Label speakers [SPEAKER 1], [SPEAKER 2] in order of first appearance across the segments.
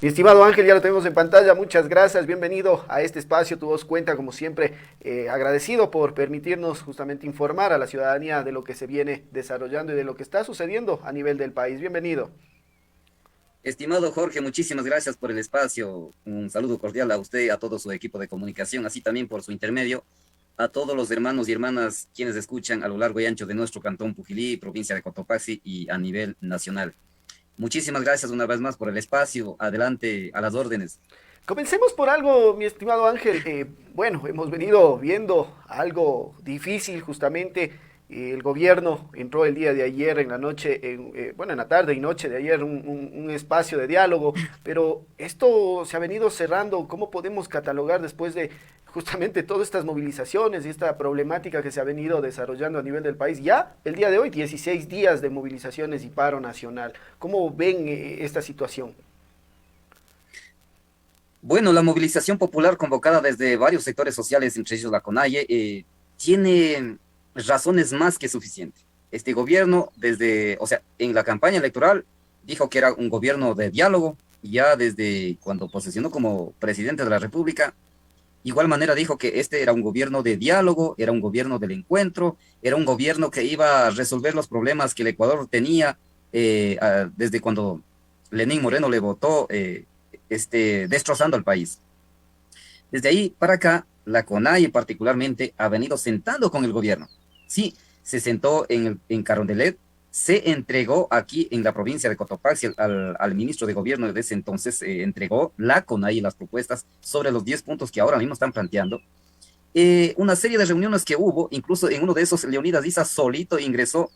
[SPEAKER 1] Mi estimado Ángel, ya lo tenemos en pantalla. Muchas gracias. Bienvenido a este espacio. Tu voz cuenta, como siempre. Agradecido por permitirnos justamente informar a la ciudadanía de lo que se viene desarrollando y de lo que está sucediendo a nivel del país. Bienvenido.
[SPEAKER 2] Estimado Jorge, muchísimas gracias por el espacio. Un saludo cordial a usted, a todo su equipo de comunicación, así también por su intermedio, a todos los hermanos y hermanas quienes escuchan a lo largo y ancho de nuestro cantón Pujilí, provincia de Cotopaxi y a nivel nacional. Muchísimas gracias una vez más por el espacio. Adelante, a las órdenes.
[SPEAKER 1] Comencemos por algo, mi estimado Ángel. Bueno, hemos venido viendo algo difícil justamente. El gobierno entró el día de ayer en la noche, bueno, en la tarde y noche de ayer, un espacio de diálogo, pero esto se ha venido cerrando. ¿Cómo podemos catalogar después de justamente todas estas movilizaciones y esta problemática que se ha venido desarrollando a nivel del país? Ya el día de hoy, 16 días de movilizaciones y paro nacional. ¿Cómo ven esta situación?
[SPEAKER 2] Bueno, la movilización popular convocada desde varios sectores sociales, entre ellos la CONAIE, tiene razones más que suficientes. Este gobierno, o sea, en la campaña electoral, dijo que era un gobierno de diálogo, y ya desde cuando posesionó como presidente de la República, igual manera dijo que este era un gobierno de diálogo, era un gobierno del encuentro, era un gobierno que iba a resolver los problemas que el Ecuador tenía desde cuando Lenín Moreno le votó, destrozando al país. Desde ahí para acá, la CONAIE particularmente ha venido sentando con el gobierno. Sí, se sentó en Carondelet, se entregó aquí en la provincia de Cotopaxi al ministro de gobierno de ese entonces, entregó la CONAIE las propuestas sobre los 10 puntos que ahora mismo están planteando. Una serie de reuniones que hubo, incluso en uno de esos, Leonidas Issa solito ingresó,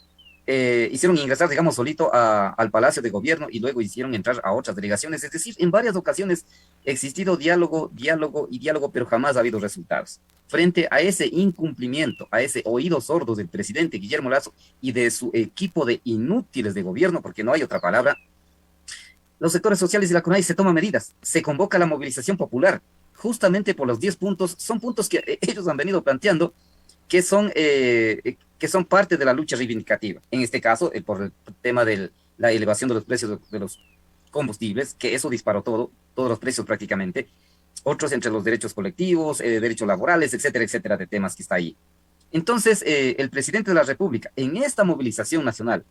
[SPEAKER 2] hicieron ingresar, digamos, solito al Palacio de Gobierno y luego hicieron entrar a otras delegaciones. Es decir, en varias ocasiones ha existido diálogo, diálogo y diálogo, pero jamás ha habido resultados. Frente a ese incumplimiento, a ese oído sordo del presidente Guillermo Lazo y de su equipo de inútiles de gobierno, porque no hay otra palabra, los sectores sociales y la CONAI se toman medidas, se convoca la movilización popular, justamente por los 10 puntos, son puntos que ellos han venido planteando que son parte de la lucha reivindicativa. En este caso, por el tema de la elevación de los precios de los combustibles, que eso disparó todo, todos los precios prácticamente. Otros entre los derechos colectivos, derechos laborales, etcétera, etcétera, de temas que está ahí. Entonces, el presidente de la República, en esta movilización nacional,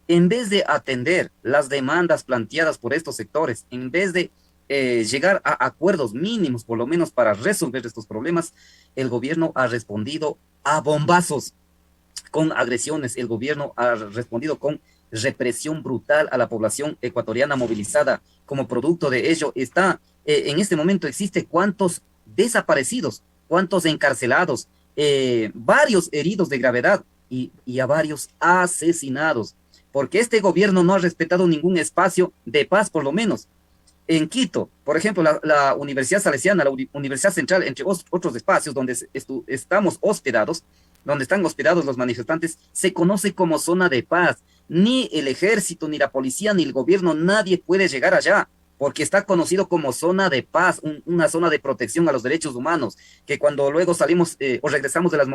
[SPEAKER 2] en vez de atender las demandas planteadas por estos sectores, en vez de llegar a acuerdos mínimos, por lo menos para resolver estos problemas, el gobierno ha respondido a bombazos, con agresiones. El gobierno ha respondido con represión brutal a la población ecuatoriana movilizada. Como producto de ello, en este momento existe cuántos desaparecidos, cuántos encarcelados, varios heridos de gravedad y a varios asesinados, porque este gobierno no ha respetado ningún espacio de paz, por lo menos. En Quito, por ejemplo, la Universidad Salesiana, la Universidad Central, entre otros espacios donde estamos hospedados, donde están hospedados los manifestantes, se conoce como zona de paz. Ni el ejército, ni la policía, ni el gobierno, nadie puede llegar allá, porque está conocido como zona de paz, una zona de protección a los derechos humanos, que cuando luego salimos o regresamos de las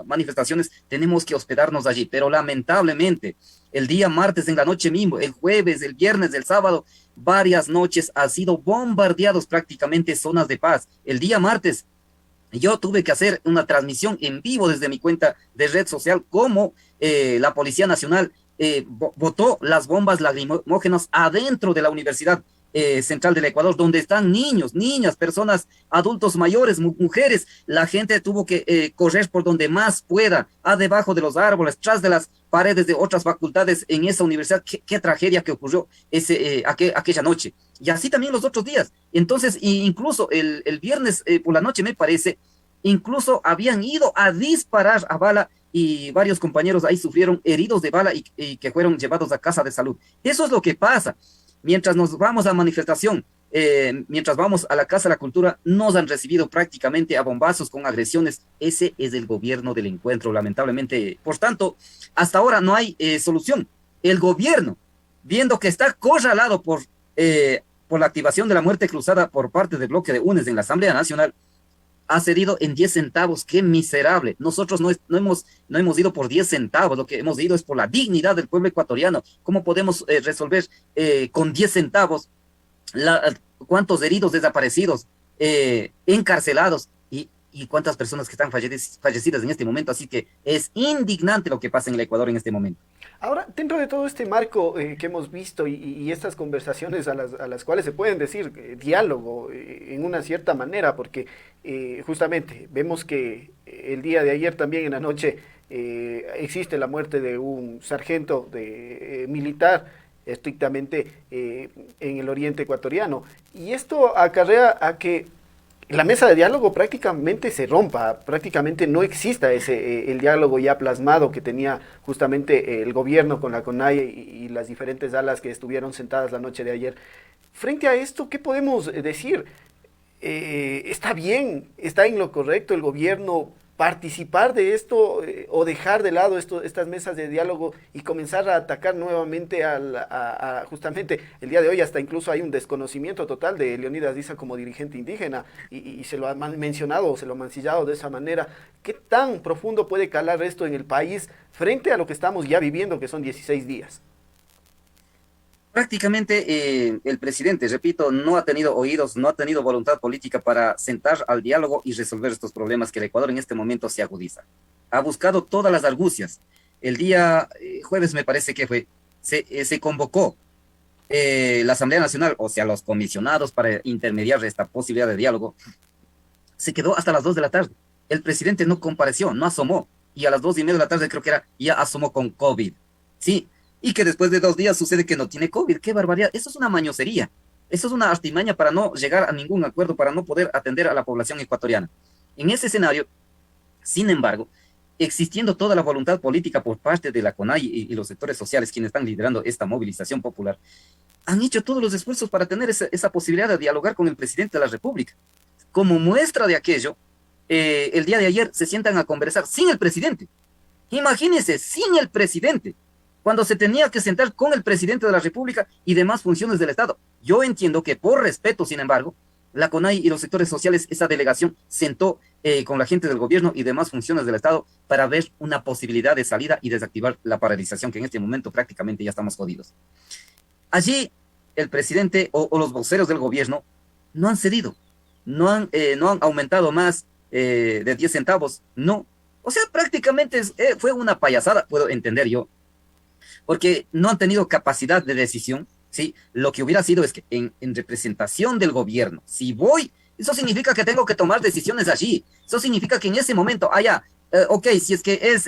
[SPEAKER 2] manifestaciones, tenemos que hospedarnos allí. Pero lamentablemente, el día martes en la noche mismo, el jueves, el viernes, el sábado, varias noches ha sido bombardeados prácticamente zonas de paz. El día martes yo tuve que hacer una transmisión en vivo desde mi cuenta de red social, como la Policía Nacional botó las bombas lacrimógenas adentro de la Universidad Central del Ecuador, donde están niños, niñas, personas, adultos mayores, mujeres. La gente tuvo que correr por donde más pueda, debajo de los árboles, tras de las paredes de otras facultades en esa universidad. Qué tragedia que ocurrió aquella noche. Y así también los otros días. Entonces, incluso el viernes por la noche, me parece, incluso habían ido a disparar a bala y varios compañeros ahí sufrieron heridos de bala y que fueron llevados a casa de salud. Eso es lo que pasa. Mientras nos vamos a manifestación, mientras vamos a la Casa de la Cultura, nos han recibido prácticamente a bombazos con agresiones. Ese es el gobierno del encuentro, lamentablemente. Por tanto, hasta ahora no hay solución. El gobierno, viendo que está corralado por la activación de la muerte cruzada por parte del bloque de UNES en la Asamblea Nacional, ha cedido en 10 centavos. ¡Qué miserable! Nosotros no hemos ido por 10 centavos, lo que hemos ido es por la dignidad del pueblo ecuatoriano. ¿Cómo podemos resolver con 10 centavos cuántos heridos, desaparecidos, encarcelados y cuántas personas que están fallecidas en este momento. Así que es indignante lo que pasa en el Ecuador en este momento.
[SPEAKER 1] Ahora, dentro de todo este marco que hemos visto y estas conversaciones a las cuales se pueden decir diálogo en una cierta manera, porque justamente vemos que el día de ayer también en la noche existe la muerte de un sargento militar estrictamente en el oriente ecuatoriano, y esto acarrea a que la mesa de diálogo prácticamente se rompa, prácticamente no exista el diálogo ya plasmado que tenía justamente el gobierno con la CONAIE y las diferentes alas que estuvieron sentadas la noche de ayer. Frente a esto, ¿qué podemos decir? ¿Está bien, está en lo correcto el gobierno participar de esto o dejar de lado estas mesas de diálogo y comenzar a atacar nuevamente justamente el día de hoy? Hasta incluso hay un desconocimiento total de Leonidas Diza como dirigente indígena y se lo ha mencionado, se lo ha mancillado de esa manera. ¿Qué tan profundo puede calar esto en el país frente a lo que estamos ya viviendo, que son 16 días?
[SPEAKER 2] Prácticamente el presidente, repito, no ha tenido oídos, no ha tenido voluntad política para sentar al diálogo y resolver estos problemas que el Ecuador en este momento se agudiza. Ha buscado todas las argucias. El día jueves me parece que fue, se convocó la Asamblea Nacional, o sea, los comisionados para intermediar esta posibilidad de diálogo. Se quedó hasta las 2 de la tarde. El presidente no compareció, no asomó. Y a las 2:30 de la tarde creo que era, ya asomó con COVID. Sí, y que después de 2 días sucede que no tiene COVID. ¡Qué barbaridad! Eso es una mañosería. Eso es una artimaña para no llegar a ningún acuerdo, para no poder atender a la población ecuatoriana. En ese escenario, sin embargo, existiendo toda la voluntad política por parte de la CONAI y los sectores sociales, quienes están liderando esta movilización popular, han hecho todos los esfuerzos para tener esa posibilidad de dialogar con el presidente de la República. Como muestra de aquello, el día de ayer se sientan a conversar sin el presidente. Imagínense, sin el presidente, cuando se tenía que sentar con el presidente de la República y demás funciones del Estado. Yo entiendo que por respeto, sin embargo, la CONAI y los sectores sociales, esa delegación sentó con la gente del gobierno y demás funciones del Estado para ver una posibilidad de salida y desactivar la paralización, que en este momento prácticamente ya estamos jodidos. Allí el presidente o los voceros del gobierno no han cedido, no han aumentado más de 10 centavos, no. O sea, prácticamente fue una payasada, puedo entender yo, porque no han tenido capacidad de decisión, ¿sí? Lo que hubiera sido es que en representación del gobierno, si voy, eso significa que tengo que tomar decisiones allí, eso significa que en ese momento haya, ok, si es que es,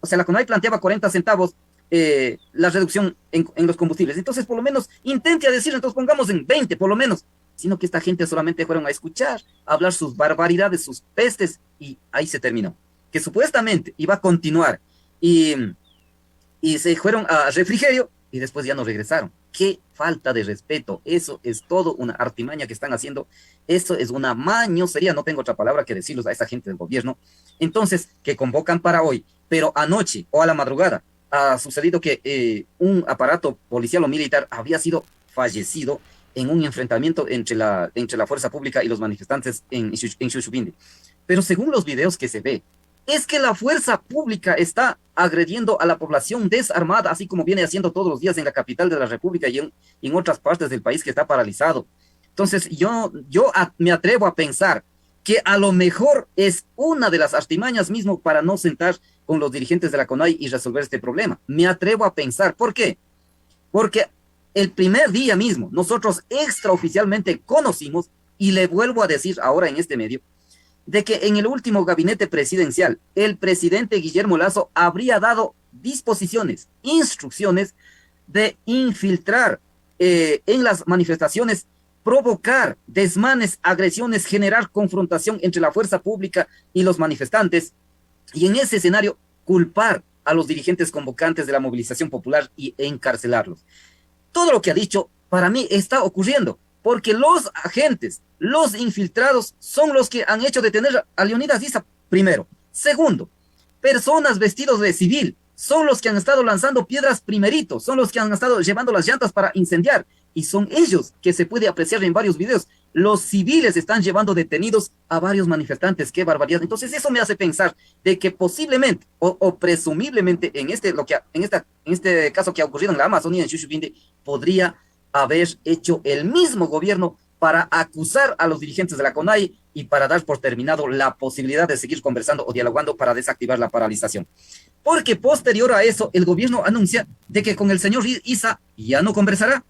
[SPEAKER 2] o sea, la CONAI planteaba 40 centavos la reducción en los combustibles, entonces por lo menos intente a decir, entonces pongamos en 20 por lo menos, sino que esta gente solamente fueron a escuchar, a hablar sus barbaridades, sus pestes, y ahí se terminó. Que supuestamente iba a continuar, y se fueron a refrigerio y después ya no regresaron. Qué falta de respeto. Eso es todo una artimaña que están haciendo. Eso es una mañosería. No tengo otra palabra que decirles a esa gente del gobierno. Entonces, que convocan para hoy, pero anoche o a la madrugada ha sucedido que un aparato policial o militar había sido fallecido en un enfrentamiento entre la fuerza pública y los manifestantes en Shushubindi. Pero según los videos que se ve, es que la fuerza pública está agrediendo a la población desarmada, así como viene haciendo todos los días en la capital de la República y en otras partes del país que está paralizado. Entonces, yo me atrevo a pensar que a lo mejor es una de las artimañas mismo para no sentar con los dirigentes de la CONAI y resolver este problema. Me atrevo a pensar. ¿Por qué? Porque el primer día mismo nosotros extraoficialmente conocimos, y le vuelvo a decir ahora en este medio, de que en el último gabinete presidencial, el presidente Guillermo Lasso habría dado disposiciones, instrucciones de infiltrar en las manifestaciones, provocar desmanes, agresiones, generar confrontación entre la fuerza pública y los manifestantes, y en ese escenario culpar a los dirigentes convocantes de la movilización popular y encarcelarlos. Todo lo que ha dicho, para mí, está ocurriendo, porque los agentes, los infiltrados, son los que han hecho detener a Leonidas Diza, primero. Segundo, personas vestidos de civil, son los que han estado lanzando piedras primerito, son los que han estado llevando las llantas para incendiar, y son ellos que se puede apreciar en varios videos. Los civiles están llevando detenidos a varios manifestantes. ¡Qué barbaridad! Entonces eso me hace pensar de que posiblemente o presumiblemente en este caso que ha ocurrido en la Amazonía, en Shushubindi, podría haber hecho el mismo gobierno para acusar a los dirigentes de la CONAIE y para dar por terminado la posibilidad de seguir conversando o dialogando para desactivar la paralización. Porque posterior a eso, el gobierno anuncia de que con el señor Isa ya no conversará,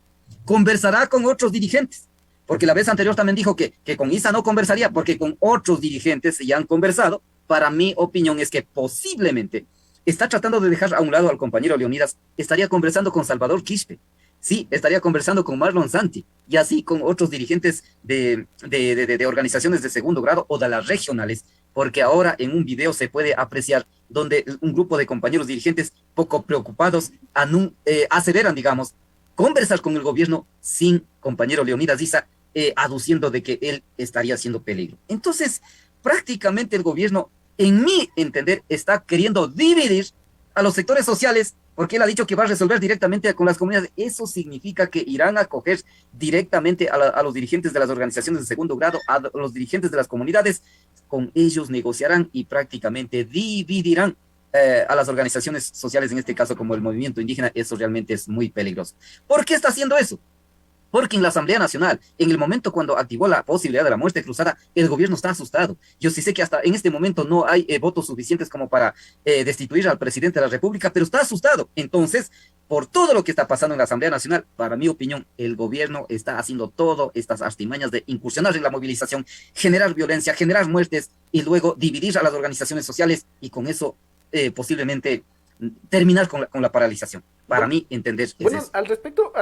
[SPEAKER 2] conversará con otros dirigentes. Porque la vez anterior también dijo que con Isa no conversaría, porque con otros dirigentes ya han conversado. Para mi opinión es que posiblemente está tratando de dejar a un lado al compañero Leonidas, estaría conversando con Salvador Quispe, sí, estaría conversando con Marlon Santi, y así con otros dirigentes de organizaciones de segundo grado o de las regionales, porque ahora en un video se puede apreciar donde un grupo de compañeros dirigentes poco preocupados aseveran, digamos, conversar con el gobierno sin compañero Leonidas Issa, aduciendo de que él estaría haciendo peligro. Entonces, prácticamente el gobierno, en mi entender, está queriendo dividir a los sectores sociales, porque él ha dicho que va a resolver directamente con las comunidades. Eso significa que irán a coger directamente a los dirigentes de las organizaciones de segundo grado, a los dirigentes de las comunidades, con ellos negociarán y prácticamente dividirán a las organizaciones sociales, en este caso como el movimiento indígena. Eso realmente es muy peligroso. ¿Por qué está haciendo eso? Porque en la Asamblea Nacional, en el momento cuando activó la posibilidad de la muerte cruzada, el gobierno está asustado. Yo sí sé que hasta en este momento no hay votos suficientes como para destituir al presidente de la República, pero está asustado. Entonces, por todo lo que está pasando en la Asamblea Nacional, para mi opinión, el gobierno está haciendo todo estas artimañas de incursionar en la movilización, generar violencia, generar muertes y luego dividir a las organizaciones sociales y con eso posiblemente terminar con la paralización. Para mí, entender es
[SPEAKER 1] Bueno,
[SPEAKER 2] eso.
[SPEAKER 1] al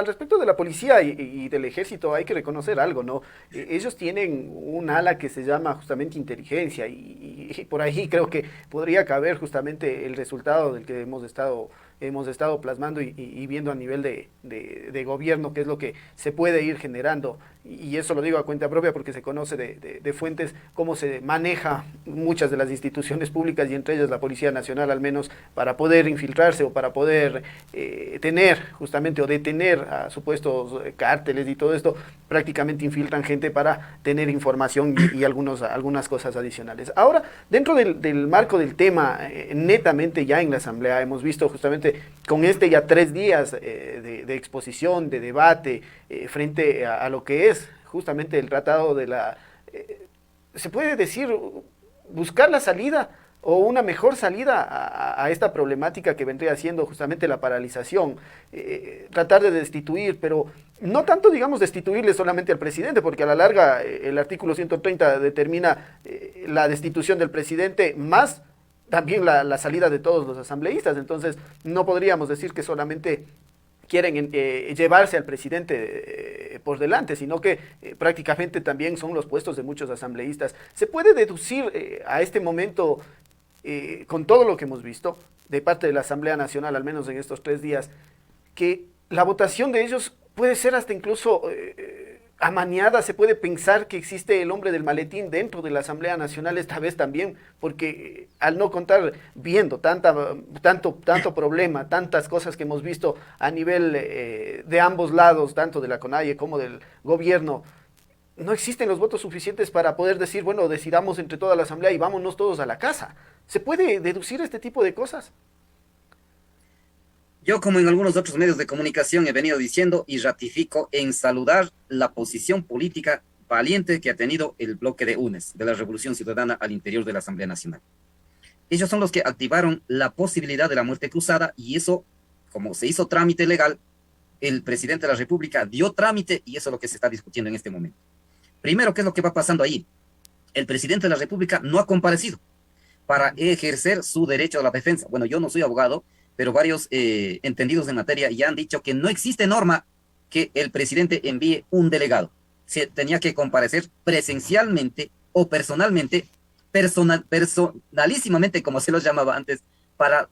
[SPEAKER 1] respecto de la policía y del ejército hay que reconocer algo, ¿no? Ellos tienen un ala que se llama justamente inteligencia y por ahí creo que podría caber justamente el resultado del que hemos estado plasmando y viendo a nivel de gobierno, qué es lo que se puede ir generando. Y eso lo digo a cuenta propia porque se conoce de fuentes cómo se maneja muchas de las instituciones públicas y entre ellas la Policía Nacional al menos para poder infiltrarse o para poder tener justamente o detener a supuestos cárteles y todo esto, prácticamente infiltran gente para tener información y algunas cosas adicionales. Ahora, dentro del marco del tema, netamente ya en la Asamblea hemos visto justamente con este ya 3 días de exposición, de debate, frente a lo que es justamente el tratado de la, se puede decir, buscar la salida o una mejor salida a esta problemática que vendría siendo justamente la paralización, tratar de destituir, pero no tanto, digamos, destituirle solamente al presidente, porque a la larga el artículo 130 determina la destitución del presidente más también la salida de todos los asambleístas, entonces no podríamos decir que solamente quieren llevarse al presidente por delante, sino que prácticamente también son los puestos de muchos asambleístas. Se puede deducir a este momento, con todo lo que hemos visto de parte de la Asamblea Nacional, al menos en estos 3 días, que la votación de ellos puede ser hasta incluso amañada. Se puede pensar que existe el hombre del maletín dentro de la Asamblea Nacional esta vez también, porque al no contar viendo tanto problema, tantas cosas que hemos visto a nivel de ambos lados, tanto de la CONAIE como del gobierno, no existen los votos suficientes para poder decir, bueno, decidamos entre toda la Asamblea y vámonos todos a la casa. ¿Se puede deducir este tipo de cosas?
[SPEAKER 2] Yo, como en algunos otros medios de comunicación, he venido diciendo y ratifico en saludar la posición política valiente que ha tenido el bloque de UNES, de la Revolución Ciudadana, al interior de la Asamblea Nacional. Ellos son los que activaron la posibilidad de la muerte cruzada y eso, como se hizo trámite legal, el presidente de la República dio trámite y eso es lo que se está discutiendo en este momento. Primero, ¿qué es lo que va pasando ahí? El presidente de la República no ha comparecido para ejercer su derecho a la defensa. Bueno, yo no soy abogado, pero varios entendidos en materia ya han dicho que no existe norma que el presidente envíe un delegado. Se tenía que comparecer presencialmente o personalmente, personalísimamente, como se los llamaba antes, para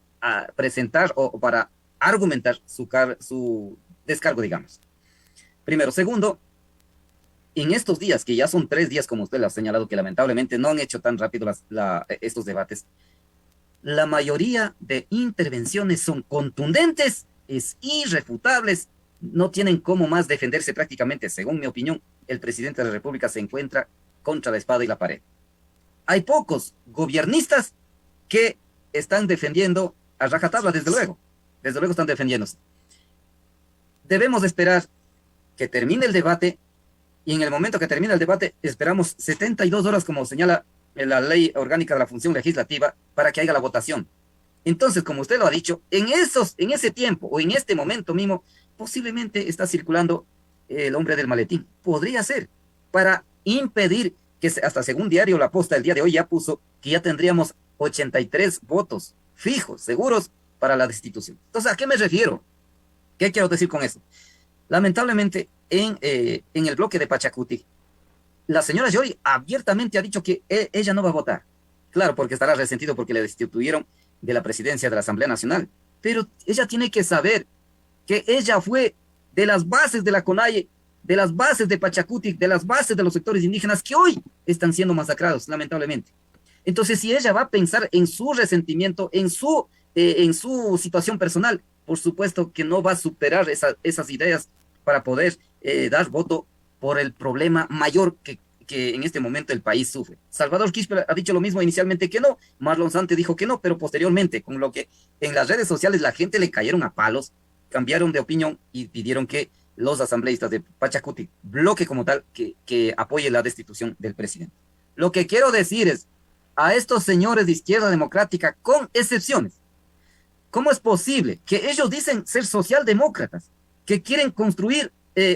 [SPEAKER 2] presentar o para argumentar su descargo, digamos. Primero. Segundo, en estos días, que ya son 3 días, como usted lo ha señalado, que lamentablemente no han hecho tan rápido estos debates, la mayoría de intervenciones son contundentes, es irrefutables, no tienen cómo más defenderse prácticamente. Según mi opinión, el presidente de la República se encuentra contra la espada y la pared. Hay pocos gobiernistas que están defendiendo a rajatabla, desde luego están defendiéndose. Debemos esperar que termine el debate y en el momento que termina el debate esperamos 72 horas, como señala la ley orgánica de la función legislativa, para que haya la votación. Entonces, como usted lo ha dicho, en ese tiempo o en este momento mismo, posiblemente está circulando el hombre del maletín. Podría ser para impedir que, hasta según Diario La Posta, el día de hoy ya puso que ya tendríamos 83 votos fijos, seguros para la destitución. Entonces, ¿a qué me refiero? ¿Qué quiero decir con eso? Lamentablemente, en el bloque de Pachacuti, la señora Jory abiertamente ha dicho que ella no va a votar. Claro, porque estará resentido porque le destituyeron de la presidencia de la Asamblea Nacional. Pero ella tiene que saber que ella fue de las bases de la CONAIE, de las bases de Pachacuti, de las bases de los sectores indígenas que hoy están siendo masacrados, lamentablemente. Entonces, si ella va a pensar en su resentimiento, en su situación personal, por supuesto que no va a superar esas ideas para poder dar voto por el problema mayor que en este momento el país sufre. Salvador Quispe ha dicho lo mismo inicialmente que no, Marlon Sante dijo que no, pero posteriormente, con lo que en las redes sociales la gente le cayeron a palos, cambiaron de opinión y pidieron que los asambleístas de Pachacuti, bloque como tal, que apoye la destitución del presidente. Lo que quiero decir es, a estos señores de izquierda democrática, con excepciones, ¿cómo es posible que ellos dicen ser socialdemócratas, que quieren construir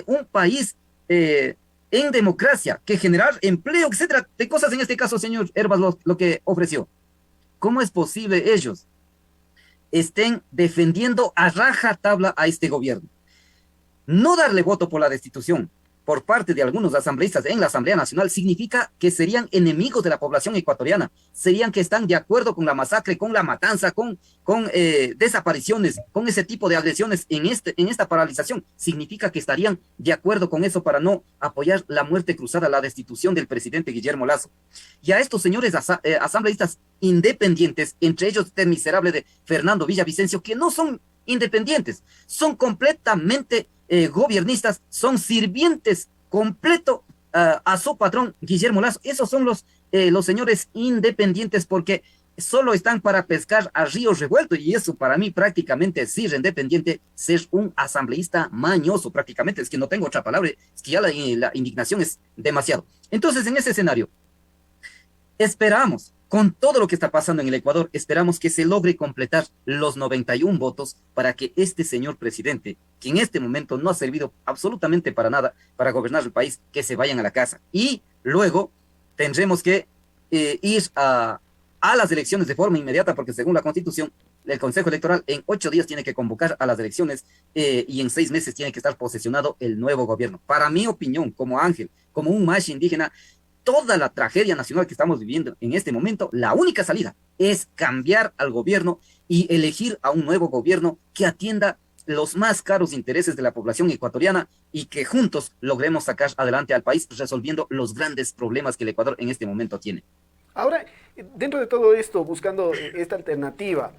[SPEAKER 2] un país en democracia, que generar empleo, etcétera, de cosas en este caso, señor Herbas, lo que ofreció? ¿Cómo es posible ellos estén defendiendo a raja tabla a este gobierno? No darle voto por la destitución por parte de algunos asambleístas en la Asamblea Nacional significa que serían enemigos de la población ecuatoriana, serían que están de acuerdo con la masacre, con la matanza, con desapariciones, con ese tipo de agresiones en esta paralización. Significa que estarían de acuerdo con eso para no apoyar la muerte cruzada, la destitución del presidente Guillermo Lasso. Y a estos señores asambleístas independientes, entre ellos este miserable de Fernando Villavicencio, que no son independientes, son completamente gobiernistas, son sirvientes completo a su patrón Guillermo Lasso. Esos son los señores independientes, porque solo están para pescar a río revuelto, y eso para mí prácticamente es ser independiente, ser un asambleísta mañoso, prácticamente, es que no tengo otra palabra, es que ya la indignación es demasiado. Entonces, en ese escenario, esperamos, con todo lo que está pasando en el Ecuador, esperamos que se logre completar los 91 votos para que este señor presidente, que en este momento no ha servido absolutamente para nada para gobernar el país, que se vayan a la casa. Y luego tendremos que ir a las elecciones de forma inmediata, porque según la Constitución, el Consejo Electoral en 8 días tiene que convocar a las elecciones y en 6 meses tiene que estar posesionado el nuevo gobierno. Para mi opinión, como Ángel, como un macho indígena, toda la tragedia nacional que estamos viviendo en este momento, la única salida es cambiar al gobierno y elegir a un nuevo gobierno que atienda los más caros intereses de la población ecuatoriana y que juntos logremos sacar adelante al país resolviendo los grandes problemas que el Ecuador en este momento tiene.
[SPEAKER 1] Ahora, dentro de todo esto, buscando esta alternativa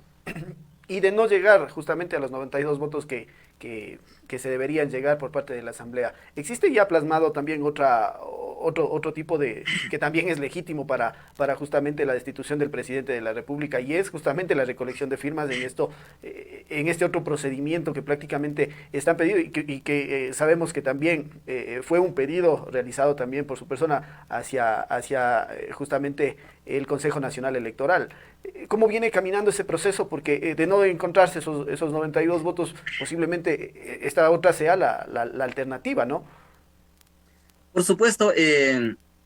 [SPEAKER 1] y de no llegar justamente a los 92 votos que se deberían llegar por parte de la Asamblea, ¿existe ya plasmado también otro tipo de, que también es legítimo para justamente la destitución del presidente de la República, y es justamente la recolección de firmas en este otro procedimiento que prácticamente están pedido y que sabemos que también fue un pedido realizado también por su persona hacia justamente el Consejo Nacional Electoral? ¿Cómo viene caminando ese proceso? Porque de no encontrarse esos 92 votos, posiblemente esta otra sea la alternativa, ¿no?
[SPEAKER 2] Por supuesto,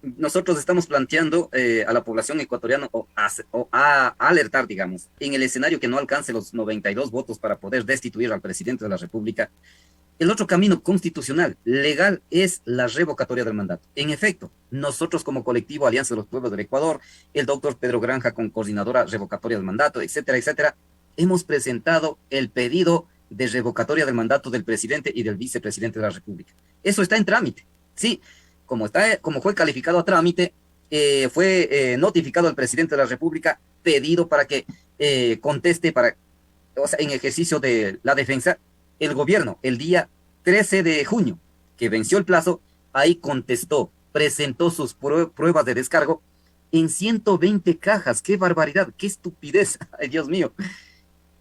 [SPEAKER 2] nosotros estamos planteando a la población ecuatoriana a alertar, digamos, en el escenario que no alcance los 92 votos para poder destituir al presidente de la República. El otro camino constitucional, legal, es la revocatoria del mandato. En efecto, nosotros como colectivo Alianza de los Pueblos del Ecuador, el doctor Pedro Granja con coordinadora revocatoria del mandato, etcétera, etcétera, hemos presentado el pedido de revocatoria del mandato del presidente y del vicepresidente de la República. Eso está en trámite. Sí, como fue calificado a trámite, fue notificado al presidente de la República, pedido para que conteste, o sea, en ejercicio de la defensa. El gobierno, el día 13 de junio, que venció el plazo, ahí contestó, presentó sus pruebas de descargo en 120 cajas. ¡Qué barbaridad! ¡Qué estupidez! ¡Ay, Dios mío!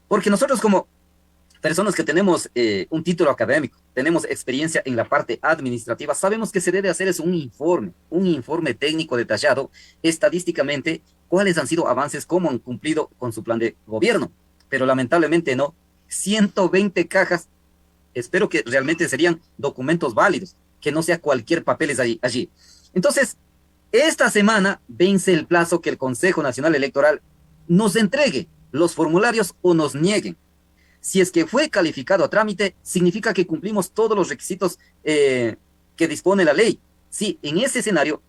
[SPEAKER 2] Porque nosotros como personas que tenemos un título académico, tenemos experiencia en la parte administrativa, sabemos que se debe hacer es un informe técnico detallado, estadísticamente, cuáles han sido avances, cómo han cumplido con su plan de gobierno. Pero lamentablemente no. 120 cajas, espero que realmente serían documentos válidos, que no sea cualquier papeles allí. Entonces, esta semana vence el plazo que el Consejo Nacional Electoral nos entregue los formularios o nos nieguen. Si es que fue calificado a trámite, significa que cumplimos todos los requisitos que dispone la ley. Sí, en ese escenario,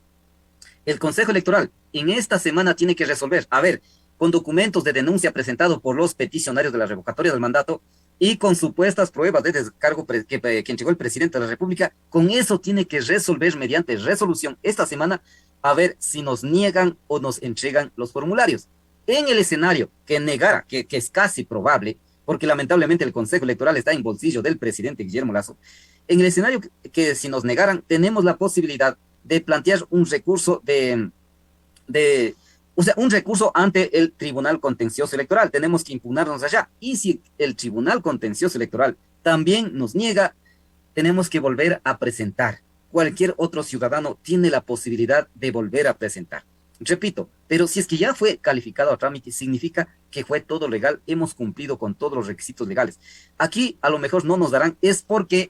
[SPEAKER 2] el Consejo Electoral en esta semana tiene que resolver, a ver, con documentos de denuncia presentados por los peticionarios de la revocatoria del mandato y con supuestas pruebas de descargo que entregó el presidente de la República, con eso tiene que resolver mediante resolución esta semana, a ver si nos niegan o nos entregan los formularios. En el escenario que negara, que es casi probable, porque lamentablemente el Consejo Electoral está en bolsillo del presidente Guillermo Lasso, en el escenario que si nos negaran, tenemos la posibilidad de plantear un recurso un recurso ante el Tribunal Contencioso Electoral. Tenemos que impugnarnos allá. Y si el Tribunal Contencioso Electoral también nos niega, tenemos que volver a presentar. Cualquier otro ciudadano tiene la posibilidad de volver a presentar. Repito, pero si es que ya fue calificado a trámite, significa que fue todo legal, hemos cumplido con todos los requisitos legales. Aquí a lo mejor no nos darán, es porque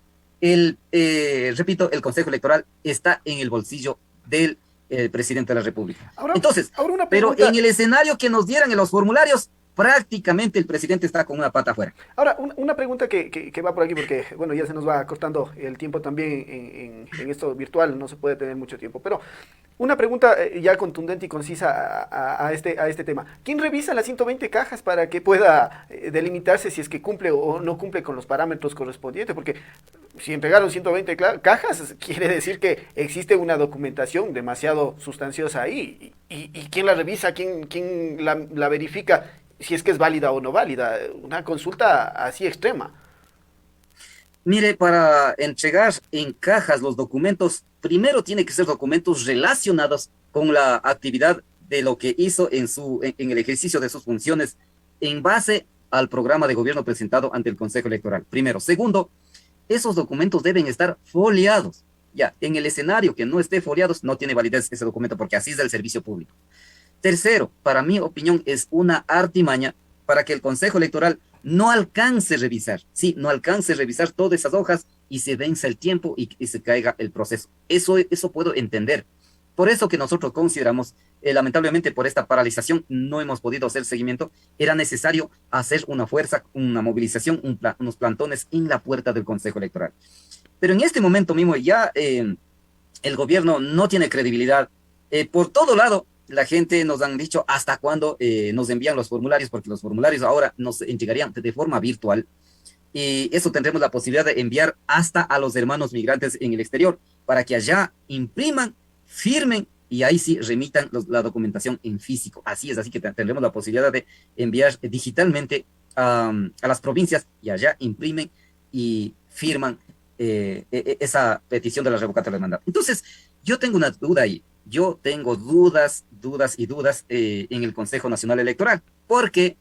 [SPEAKER 2] repito, el Consejo Electoral está en el bolsillo del presidente de la República. Entonces,
[SPEAKER 1] ahora
[SPEAKER 2] pero en el escenario que nos dieran en los formularios, prácticamente el presidente está con una pata afuera.
[SPEAKER 1] Ahora, una pregunta que va por aquí, porque bueno, ya se nos va cortando el tiempo también en esto virtual, no se puede tener mucho tiempo, pero una pregunta ya contundente y concisa a este tema. ¿Quién revisa las 120 cajas para que pueda delimitarse si es que cumple o no cumple con los parámetros correspondientes? Porque si entregaron 120 cajas, quiere decir que existe una documentación demasiado sustanciosa ahí. ¿Y quién la revisa? ¿Quién la verifica? Si es que es válida o no válida, una consulta así extrema.
[SPEAKER 2] Mire, para entregar en cajas los documentos, primero tiene que ser documentos relacionados con la actividad de lo que hizo en el ejercicio de sus funciones en base al programa de gobierno presentado ante el Consejo Electoral. Primero. Segundo, esos documentos deben estar foliados. Ya, en el escenario que no esté foliados, no tiene validez ese documento porque así es del servicio público. Tercero, para mi opinión, es una artimaña para que el Consejo Electoral no alcance a revisar, sí, no alcance a revisar todas esas hojas y se venza el tiempo y se caiga el proceso. Eso puedo entender. Por eso que nosotros consideramos, lamentablemente por esta paralización no hemos podido hacer seguimiento, era necesario hacer una fuerza, una movilización, unos plantones en la puerta del Consejo Electoral. Pero en este momento mismo ya el gobierno no tiene credibilidad. Por todo lado, la gente nos han dicho hasta cuándo nos envían los formularios, porque los formularios ahora nos entregarían de forma virtual. Y eso tendremos la posibilidad de enviar hasta a los hermanos migrantes en el exterior, para que allá impriman, firmen y ahí sí remitan la documentación en físico. Así es, así que tendremos la posibilidad de enviar digitalmente a las provincias y allá imprimen y firman esa petición de la revocatoria del mandato. Entonces, yo tengo una duda ahí. Yo tengo dudas en el Consejo Nacional Electoral, porque,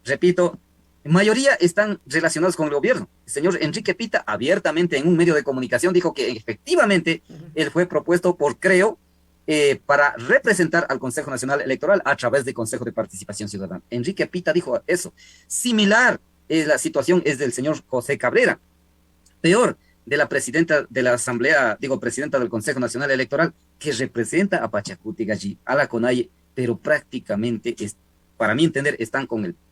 [SPEAKER 2] repito, en mayoría están relacionados con el gobierno. El señor Enrique Pita abiertamente en un medio de comunicación dijo que efectivamente él fue propuesto por Creo para representar al Consejo Nacional Electoral a través del Consejo de Participación Ciudadana. Enrique Pita dijo eso. Similar la situación es del señor José Cabrera. Peor, de la presidenta de la Asamblea, presidenta del Consejo Nacional Electoral, que representa a Pachacuti Gallí, a la CONAIE, pero prácticamente, para mi entender, están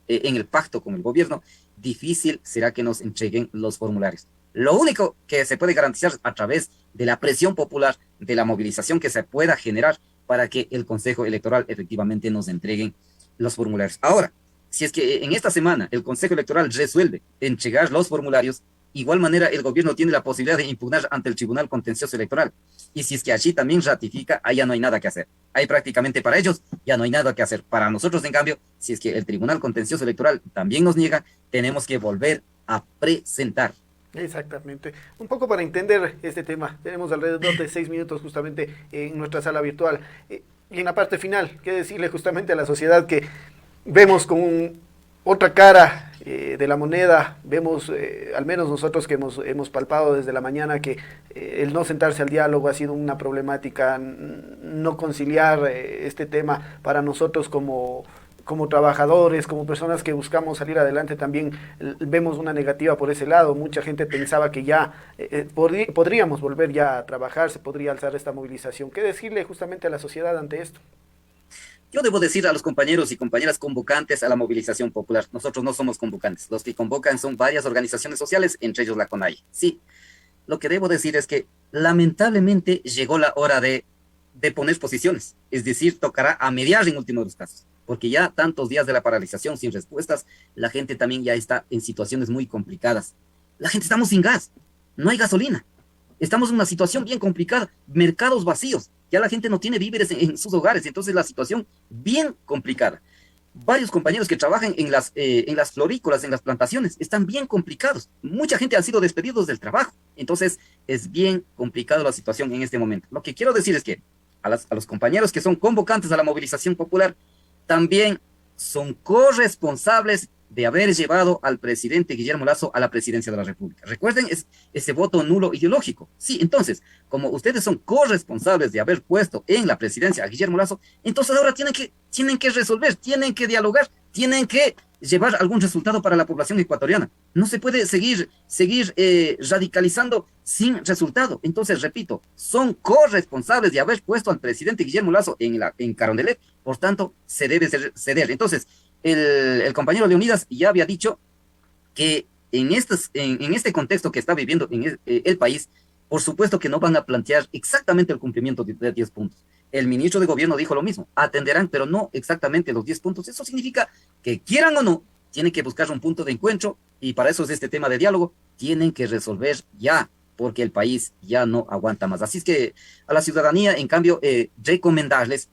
[SPEAKER 2] en el pacto con el gobierno. Difícil será que nos entreguen los formularios. Lo único que se puede garantizar a través de la presión popular, de la movilización que se pueda generar para que el Consejo Electoral efectivamente nos entreguen los formularios. Ahora, si es que en esta semana el Consejo Electoral resuelve entregar los formularios, igual manera el gobierno tiene la posibilidad de impugnar ante el Tribunal Contencioso Electoral. Y si es que allí también ratifica, ahí ya no hay nada que hacer. Ahí prácticamente para ellos ya no hay nada que hacer. Para nosotros, en cambio, si es que el Tribunal Contencioso Electoral también nos niega, tenemos que volver a presentar.
[SPEAKER 1] Exactamente. Un poco para entender este tema. Tenemos alrededor de 6 minutos justamente en nuestra sala virtual. Y en la parte final, qué decirle justamente a la sociedad que vemos con otra cara de la moneda. Vemos, al menos nosotros que hemos palpado desde la mañana, que el no sentarse al diálogo ha sido una problemática, no conciliar este tema para nosotros como trabajadores, como personas que buscamos salir adelante, también vemos una negativa por ese lado. Mucha gente pensaba que ya podríamos volver ya a trabajar, se podría alzar esta movilización. ¿Qué decirle justamente a la sociedad ante esto?
[SPEAKER 2] Yo debo decir a los compañeros y compañeras convocantes a la movilización popular, nosotros no somos convocantes, los que convocan son varias organizaciones sociales, entre ellos la CONAIE. Sí, lo que debo decir es que lamentablemente llegó la hora de poner posiciones, es decir, tocará a mediar en último de los casos, porque ya tantos días de la paralización sin respuestas, la gente también ya está en situaciones muy complicadas. La gente estamos sin gas, no hay gasolina, estamos en una situación bien complicada, mercados vacíos, ya la gente no tiene víveres en sus hogares, entonces la situación bien complicada. Varios compañeros que trabajan en las florícolas, en las plantaciones, están bien complicados. Mucha gente ha sido despedidos del trabajo. Entonces, es bien complicada la situación en este momento. Lo que quiero decir es que a los compañeros que son convocantes a la movilización popular, también son corresponsables de haber llevado al presidente Guillermo Lasso a la presidencia de la República. Recuerden ese voto nulo ideológico. Sí, entonces, como ustedes son corresponsables de haber puesto en la presidencia a Guillermo Lasso, entonces ahora tienen que resolver, tienen que dialogar, tienen que llevar algún resultado para la población ecuatoriana. No se puede seguir radicalizando sin resultado. Entonces, repito, son corresponsables de haber puesto al presidente Guillermo Lasso en Carondelet, por tanto, se debe ceder. Entonces, el compañero Leonidas ya había dicho que en este contexto que está viviendo el país, por supuesto que no van a plantear exactamente el cumplimiento de 10 puntos. El ministro de Gobierno dijo lo mismo, atenderán, pero no exactamente los 10 puntos. Eso significa que quieran o no, tienen que buscar un punto de encuentro y para eso es este tema de diálogo, tienen que resolver ya, porque el país ya no aguanta más. Así es que a la ciudadanía, en cambio, recomendarles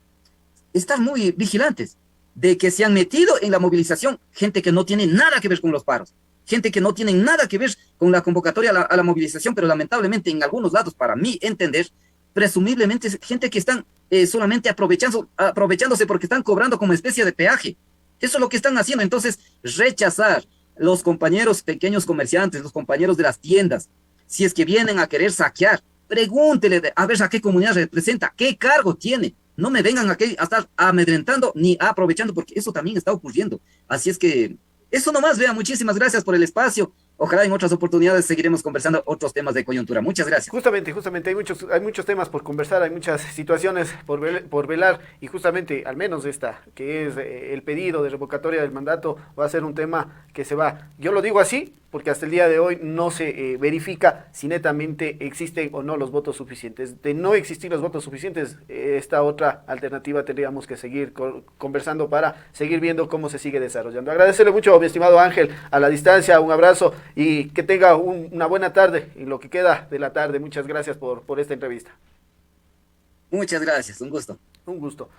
[SPEAKER 2] estar muy vigilantes de que se han metido en la movilización gente que no tiene nada que ver con los paros, gente que no tiene nada que ver con la convocatoria a la movilización, pero lamentablemente en algunos lados, para mí entender, presumiblemente es gente que están solamente aprovechándose porque están cobrando como especie de peaje. Eso es lo que están haciendo. Entonces, rechazar los compañeros pequeños comerciantes, los compañeros de las tiendas, si es que vienen a querer saquear, pregúntele a ver a qué comunidad representa, qué cargo tiene. No me vengan aquí a estar amedrentando ni aprovechando, porque eso también está ocurriendo. Así es que eso nomás, vea, muchísimas gracias por el espacio. Ojalá en otras oportunidades seguiremos conversando otros temas de coyuntura. Muchas gracias.
[SPEAKER 1] Justamente, hay muchos temas por conversar, hay muchas situaciones por velar, y justamente, al menos esta, que es el pedido de revocatoria del mandato, va a ser un tema que se va, yo lo digo así, porque hasta el día de hoy no se verifica si netamente existen o no los votos suficientes. De no existir los votos suficientes, esta otra alternativa tendríamos que seguir conversando para seguir viendo cómo se sigue desarrollando. Agradecerle mucho, mi estimado Ángel, a la distancia, un abrazo y que tenga una buena tarde en lo que queda de la tarde. Muchas gracias por esta entrevista.
[SPEAKER 2] Muchas gracias, un gusto.
[SPEAKER 1] Un gusto.